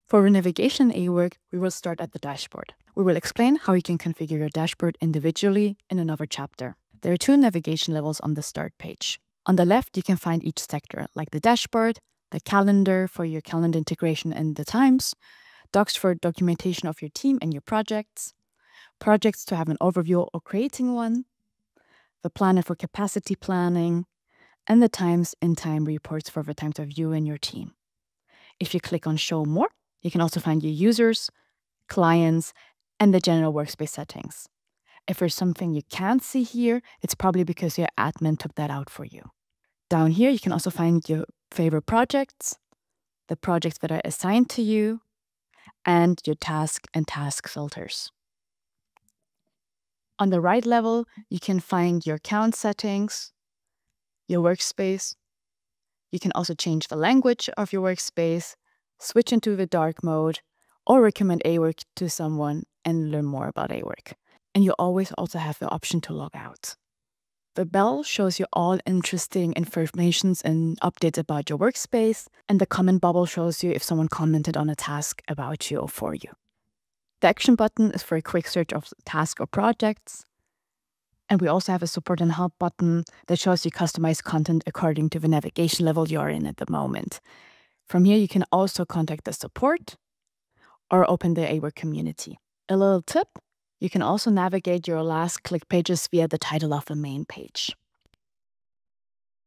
For navigation awork, we will start at the dashboard. We will explain how you can configure your dashboard individually in another chapter. There are 2 navigation levels on the start page. On the left, you can find each sector, like the dashboard, the calendar for your calendar integration and the times, docs for documentation of your team and your projects to have an overview or creating one, the planner for capacity planning, and the times and time reports for the times of you and your team. If you click on Show More, you can also find your users, clients, and the general workspace settings. If there's something you can't see here, it's probably because your admin took that out for you. Down here, you can also find your favorite projects, the projects that are assigned to you, and your task and task filters. On the right level, you can find your account settings, your workspace. You can also change the language of your workspace, switch into the dark mode, or recommend awork to someone and learn more about awork. And you always also have the option to log out. The bell shows you all interesting informations and updates about your workspace, and the comment bubble shows you if someone commented on a task about you or for you. The action button is for a quick search of tasks or projects. And we also have a support and help button that shows you customized content according to the navigation level you're in at the moment. From here, you can also contact the support or open the awork community. A little tip, you can also navigate your last click pages via the title of the main page.